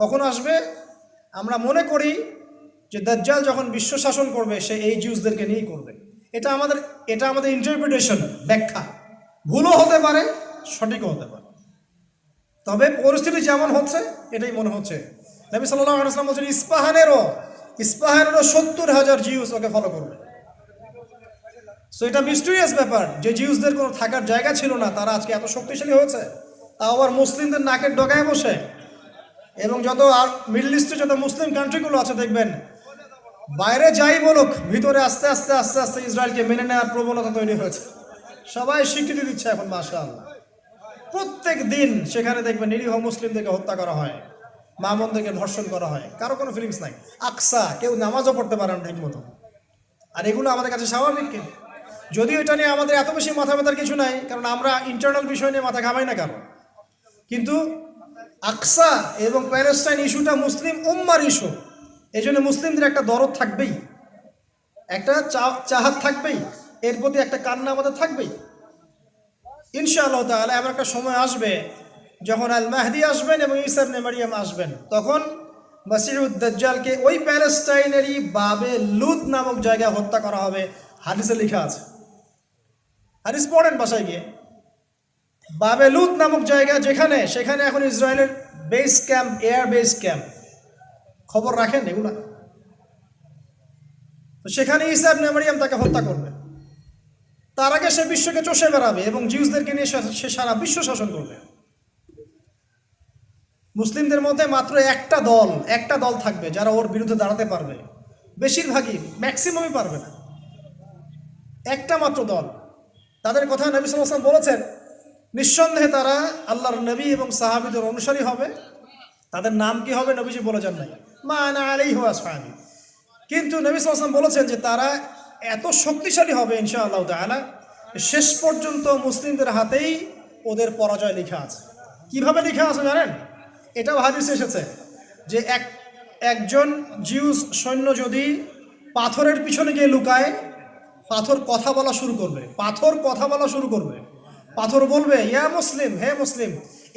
কখন আসবে? আমরা মনে করি যে দাজ্জাল যখন বিশ্ব শাসন করবে সে এই জিউসদেরকে নিয়েই করবে। এটা আমাদের ইন্টারপ্রিটেশন, ব্যাখ্যা। ভুলও হতে পারে, সঠিকও হতে পারে। তবে পরিস্থিতি যেমন হচ্ছে এটাই মনে হচ্ছে। নবী সাল্লাল্লাহু আলাইহি ওয়াসাল্লাম বলছেন ইস্পাহানেরও 70,000 জিউস ওকে ফলো করবে। সো এটা মিস্টেরিয়াস ব্যাপার যে জিউসদের কোনো থাকার জায়গা ছিল না, তারা আজকে এত শক্তিশালী হয়েছে, তাও আবার মুসলিমদের নাকের ডগায় বসে। এবং যত মিডল ইস্টে যত মুসলিম কান্ট্রিগুলো আছে দেখবেন, বাইরে যাই বলুক, ভিতরে আস্তে আস্তে আস্তে আস্তে ইসরায়েলকে মেনে নেওয়ার প্রবণতা তৈরি হয়েছে। সবাই স্বীকৃতি দিচ্ছে এখন, মাশাআল্লাহ। প্রত্যেক দিন সেখানে দেখবেন নিরীহ মুসলিমদেরকে হত্যা করা হয়, মা বোনদেরকে ধর্ষণ করা হয়, কারো কোনো ফিলিংস নাই। আকসা, কেউ নামাজও পড়তে পারে না ঠিক মতো। আর এগুলো আমাদের কাছে স্বাভাবিক। কিন্তু যদিও এটা নিয়ে আমাদের এত বেশি মাথা ব্যথার কিছু নাই, কারণ আমরা ইন্টারনাল বিষয় নিয়ে মাথা ঘামাই না কারো। কিন্তু আকসা এবং প্যালেস্টাইন ইস্যুটা মুসলিম উম্মার ইস্যু, এই জন্য মুসলিমদের একটা দরদ থাকবেই, একটা চাহাত থাকবেই, এর প্রতি একটা কান্না আমাদের থাকবেই। ইনশাআল্লাহ তাআলা এমন একটা সময় আসবে যখন আল মাহদি আসবেন এবং ঈসা ইবনে মারইয়াম আসবেন, তখন মসিহুদ দাজ্জালকে ওই প্যালেস্টাইনেরই বাবে লুদ নামক জায়গায় হত্যা করা হবে। হাদিসে লেখা আছে, হাদিস পড়েন বাসায় গিয়ে। বাবে লুদ নামক জায়গা সেখানে এখন ইসরায়েলের base camp, air base camp. খবর রাখেন এগুলা। তো সেখানে ঈসা ইবনে মারইয়াম তাকে হত্যা করবে। তার আগে সে বিশ্বকে চষে বেড়াবে এবং জিউসদেরকে নিয়ে সে সারা বিশ্ব শাসন করবে। মুসলিমদের মধ্যে মাত্র একটা দল থাকবে যারা ওর বিরুদ্ধে দাঁড়াতে পারবে। বেশিরভাগই, ম্যাক্সিমামই পারবে না। একটা মাত্র দল। তাদের কথা নবী সাল্লাল্লাহু আলাইহি ওয়াসাল্লাম বলেছেন, নিঃসন্দেহে তারা আল্লাহর নবী এবং সাহাবীদের অনুসারী হবে। তাদের নাম কি হবে নবীজি বলে যান নাই, মা আনা আলাইহি ওয়া আসহাবি। কিন্তু নবী সাল্লাল্লাহু আলাইহি ওয়াসাল্লাম বলেছেন যে তারা এত শক্তিশালী হবে ইনশাআল্লাহ তাআলা, শেষ পর্যন্ত মুসলিমদের হাতেই ওদের পরাজয় লেখা আছে। কিভাবে লেখা আছে জানেন? এটাও হাদিসে এসেছে যে একজন জিউস সৈন্য যদি পাথরের পিছনে গিয়ে লুকায়, পাথর কথা বলা শুরু করবে। পাথর বলবে, ইয়া মুসলিম, হে মুসলিম,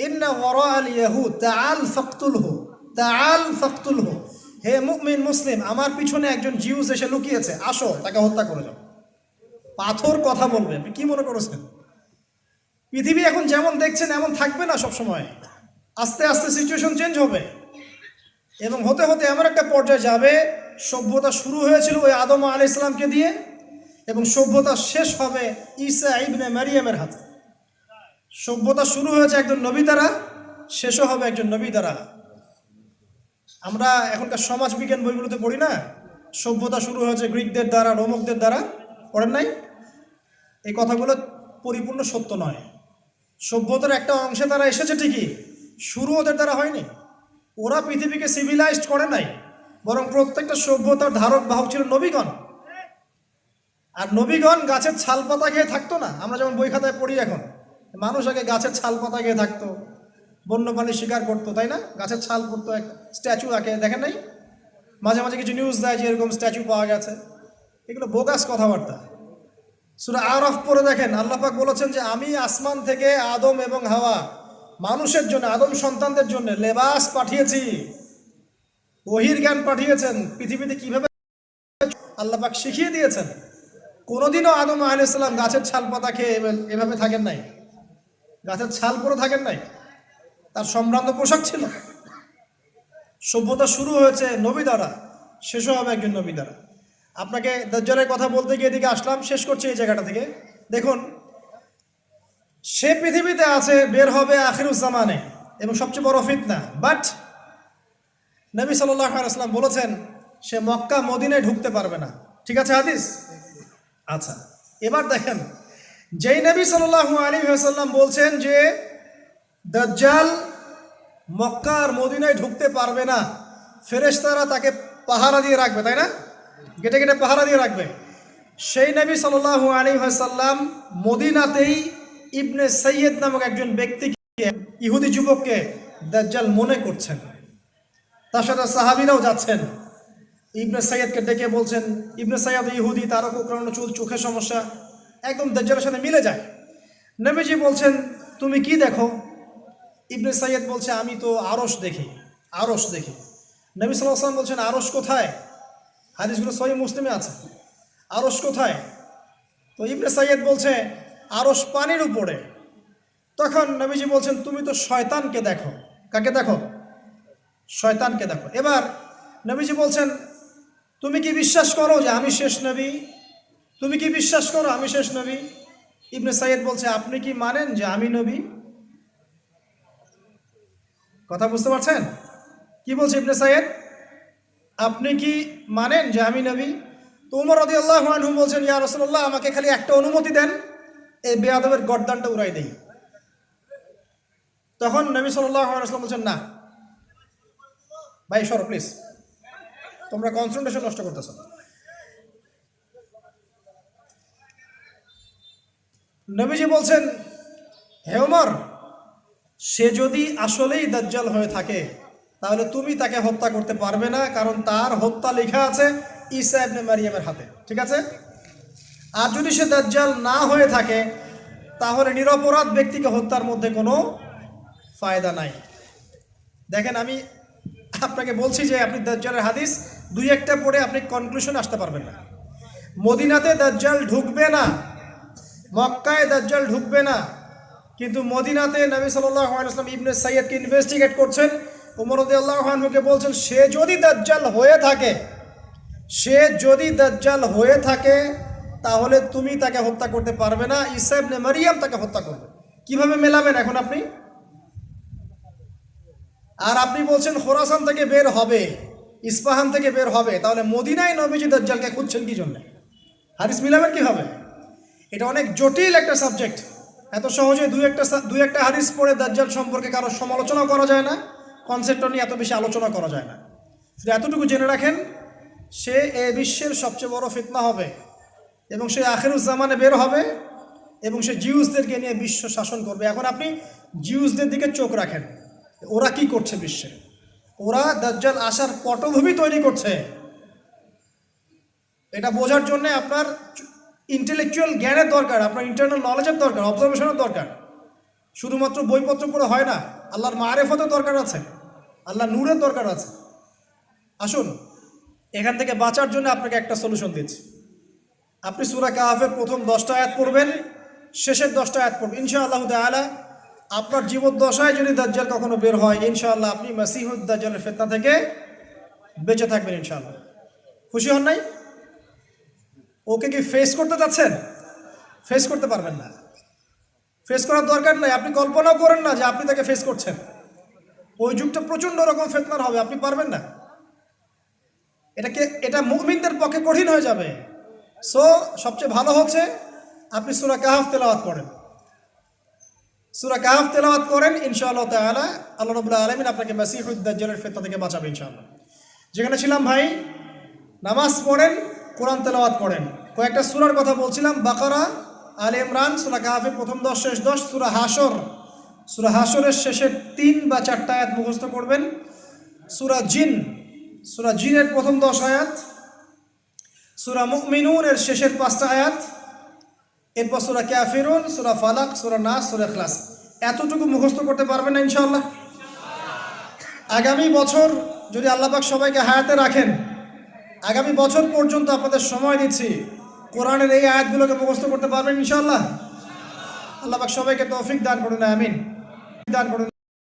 ইন্না ওয়ারা আল ইয়াহুদ তাআল ফাকতুলহু, হে মুমিন মুসলিম, আমার পিছনে একজন জিউস এসে লুকিয়েছে, আসো তাকে হত্যা করে যাও। পাথর কথা বলবে। আপনি কি মনে করেছেন পৃথিবী এখন যেমন দেখছেন এমন থাকবে না সব সময়? আস্তে আস্তে সিচুয়েশন চেঞ্জ হবে এবং হতে হতে এমন একটা পর্যায়ে যাবে, সভ্যতা শুরু হয়েছিল ওই আদম আলাইহিস সালামকে দিয়ে এবং সভ্যতা শেষ হবে ঈসা ইবনে মারইয়ামের হাতে। সভ্যতা শুরু হয়েছে একজন নবী দ্বারা, শেষও হবে একজন নবী দ্বারা। আমরা এখনকার সমাজ বিজ্ঞান বইগুলোতে পড়ি না, সভ্যতা শুরু হয়েছে গ্রিকদের দ্বারা, রোমকদের দ্বারা, পড়েন নাই? এই কথাগুলো পরিপূর্ণ সত্য নয়। সভ্যতার একটা অংশে তারা এসেছে ঠিকই, শুরু ওদের দ্বারা হয়নি। ওরা পৃথিবীকে সিভিলাইজড করে নাই, বরং প্রত্যেকটা সভ্যতার ধারক বাহক ছিল নবীগণ। আর নবীগণ গাছের ছাল পাতা খেয়ে থাকতো না। আমরা যেমন বই খাতায় পড়ি এখন, মানুষ আগে গাছের ছাল পাতা খেয়ে থাকতো, বন্যপ্রাণী শিকার করতো, তাই না? গাছের ছাল পড়তো, এক স্ট্যাচু আঁকে, দেখেন নাই? মাঝে মাঝে কিছু নিউজ দেয় যে এরকম স্ট্যাচু পাওয়া গেছে। এগুলো বোগাস কথাবার্তা। সূরা আরাফ পড়ে দেখেন, আল্লাহ পাক বলেছেন যে আমি আসমান থেকে আদম এবং হাওয়া, মানুষের জন্য, আদম সন্তানদের জন্য লেবাস পাঠিয়েছি, ওহীর জ্ঞান পাঠিয়েছেন, পৃথিবীতে কিভাবে আল্লাহ পাক শিখিয়ে দিয়েছেন। কোনোদিনও আদম আলাইহিস সালাম গাছের ছাল পাতা খেয়ে এভাবে থাকেন নাই, গাছের ছাল পরে থাকেন নাই, তার সম্ভ্রান্ত পোশাক ছিল। সভ্যতা শুরু হয়েছে নবী দ্বারা, শেষও হবে একজন নবী দ্বারা। আপনাকে দাজ্জালের কথা বলতে গিয়ে এদিকে আসলাম, শেষ করছি এই জায়গাটা থেকে। দেখুন, সে পৃথিবীতে আছে, বের হবে আখিরুজ্জামানে এবং সবচেয়ে বড় ফিতনা। বাট নবী সাল্লাল্লাহু আলাইহি ওয়াসাল্লাম বলেছেন সে মক্কা মদিনায় ঢুকতে পারবে না। ঠিক আছে হাদিস? আচ্ছা, এবার দেখেন, যেই নবী সাল্লাল্লাহু আলাইহি ওয়াসাল্লাম বলছেন যে দাজ্জাল মক্কা আর মদিনায় ঢুকতে পারবে না, ফেরেশতারা তাকে পাহারা দিয়ে রাখবে, তাই না? গেটে গেটে পাহারা দিয়ে রাখবে। সেই নবী সাল্লাল্লাহু আলাইহি ওয়াসাল্লাম মদিনাতেই ইবনে সাইয়্যিদ নামক একজন ব্যক্তিকে, ইহুদি যুবককে দাজ্জাল মনে করছেন। তার সাথে সাহাবীরাও যাচ্ছেন। ইবনে সাইয়্যিদকে ডেকে বলছেন, ইবনে সাইয়্যিদ ইহুদি, তারও কোকড়ানো চুল, চোখের সমস্যা, একদম দাজ্জালের সাথে মিলে যায়। নবীজি বলছেন, তুমি কি দেখো? ইবনে সাইয়্যিদ বলছে, আমি তো আরশ দেখি। আরশ দেখি। নবী সাল্লাল্লাহু আলাইহি ওয়াসাল্লাম বলছেন আরশ কোথায়? হাদিসগুলো সহিহ মুসলিমে আছে। আরশ কোথায়? তো ইবনে সাইয়্যিদ বলছে আরশ পানির উপরে। তখন নবীজি বলছেন তুমি তো শয়তানকে দেখো। কাকে দেখো? শয়তানকে দেখো। এবার নবীজি বলছেন তুমি কি বিশ্বাস করো যে আমি শেষ নবী? তুমি কি বিশ্বাস করো আমি শেষ নবী? ইবনে সাইয়্যিদ বলছে আপনি কি মানেন যে আমি নবী? কথা বুঝতে পারছেন কি বলছে ইবনে সাইয়্যিদ? আপনি কি মানেন যে আমি নবী? তো ওমর রাদিয়াল্লাহু আনহু বলছেন ইয়া রাসূলুল্লাহ আমাকে খালি একটা অনুমতি দেন, এই বেয়াদবের গর্দানটা উড়াই দেই। তখন নবী সাল্লাল্লাহু আলাইহি ওয়াসাল্লাম বলছেন না ভাই সরো প্লিজ, তোমরা কনসেন্ট্রেশন নষ্ট করতেছ। নবীজি বলছেন হে ওমর, সে যদি আসলেই দাজ্জাল হয়ে থাকে তাহলে তুমি তাকে হত্যা করতে পারবে না, কারণ তার হত্যা লেখা আছে ঈসা ইবনে মারিয়ামের হাতে, ঠিক আছে? আর যদি সে দাজ্জাল না হয়ে থাকে তাহলে নিরপরাধ ব্যক্তিকে হত্যার মধ্যে কোনো ফায়দা নাই। দেখেন আমি আপনাকে বলছি যে আপনি দাজ্জালের হাদিস দুই একটা পড়ে আপনি কনক্লুশন আসতে পারবেন না। মদিনাতে দাজ্জাল ঢুকবে না, মক্কায় দাজ্জাল ঢুকবে না, কিন্তু মদিনাতে নবী সাল্লাল্লাহু আলাইহি ওয়াসাল্লাম ইবনে সাইয়্যিদকে ইনভেস্টিগেট করছেন। ওমর রাদিয়াল্লাহু আনহুকে বলছেন সে যদি দাজ্জাল হয়ে থাকে, সে যদি দাজ্জাল হয়ে থাকে তাহলে তুমি তাকে হত্যা করতে পারবে না, ঈসা ইবনে মারিয়াম তাকে হত্যা করবে। কিভাবে মেলাবেন এখন আপনি? আর আপনি বলছেন খোরাসান থেকে বের হবে, ইস্পাহান থেকে বের হবে, তাহলে মদিনায় নবীজি দাজ্জালকে খুঁজছেন কি জন্য? হাদিস মিলাবেন কি হবে? এটা অনেক জটিল একটা সাবজেক্ট। এত সহজে দুই একটা হাদিস পড়ে দাজ্জাল সম্পর্কে কারো সমালোচনা করা যায় না, কনসেপ্টটা নিয়ে এত বেশি আলোচনা করা যায় না। শুধু এতটুকু জেনে রাখেন সে এ বিশ্বের সবচেয়ে বড় ফিতনা হবে এবং সে আখিরুজ্জামানে বের হবে এবং সে জিউসদেরকে নিয়ে বিশ্ব শাসন করবে। এখন আপনি জিউসদের দিকে চোখ রাখেন, ওরা কি করছে বিশ্বে? ওরা দাজ্জাল আসার পটভূমি তৈরি করছে। এটা বোঝার জন্য আপনার ইন্টেলেকচুয়াল জ্ঞানের দরকার, আপনার ইন্টারনাল নলেজের দরকার, অবজারভেশনের দরকার। শুধুমাত্র বইপত্র পড়ে হয় না, আল্লাহর মারেফতের দরকার আছে, আল্লাহর নূরের দরকার আছে। আসুন এখান থেকে বাঁচার জন্য আপনাকে একটা সলিউশন দিচ্ছি। আপনি সূরা কাহফের প্রথম 10টা আয়াত পড়বেন, শেষের 10টা আয়াত পড়বেন। ইনশাআল্লাহ তাআলা আপনার জীবদ্দশায় যদি দাজ্জাল কখনো বের হয়, ইনশাআল্লাহ আপনি মাসিহুদ দাজ্জালের ফিতনা থেকে বেঁচে থাকবেন ইনশাআল্লাহ। খুশি হন নাই? ওকে কি ফেস করতে যাচ্ছেন? ফেস করতে পারবেন না, ফেস করার দরকার নাই। আপনি কল্পনাও করেন না যে আপনি তাকে ফেস করছেন। ওই যুগটা প্রচণ্ড রকম ফিতনার হবে, আপনি পারবেন না। এটা মুমিনদের পক্ষে কঠিন হয়ে যাবে। সো সবচেয়ে ভালো হচ্ছে আপনি সূরা কাহফ তেলাওয়াত করেন, সূরা কাহফ তেলাওয়াত করেন, ইনশাআল্লাহ তাআলা আল্লাহ রাব্বুল আলামিন আপনাকে মাসিহুদ দাজ্জালের ফিতনা থেকে বাঁচাবে ইনশাআল্লাহ। যেখানে ছিলাম ভাই, নামাজ পড়েন, কোরআন তেলাওয়াত করেন। কয়েকটা সূরার কথা বলছিলাম, বাকারা, আলে ইমরান, সূরা কাহফের প্রথম 10 শেষ 10, সূরা হাশরের শেষের 3 বা 4টা আয়াত মুখস্থ করবেন, সূরা জিনের প্রথম 10 আয়াত, সূরা মুমিনুনের শেষের 5টা আয়াত, এরপর সূরা কাফিরুন, সূরা ফালাক, সূরা নাস, সূরা ইখলাস। এতটুকু মুখস্থ করতে পারবেন না ইনশাআল্লাহ? আগামী বছর যদি আল্লাহ পাক সবাইকে হায়াতে রাখেন, আগামী বছর পর্যন্ত আপনাদের সময় দিচ্ছি, কোরআনের এই আয়াতগুলোকে মুখস্থ করতে পারবেন ইনশাআল্লাহ? আল্লাহ পাক সবাইকে তৌফিক দান করুন, আমিন। দান করুন।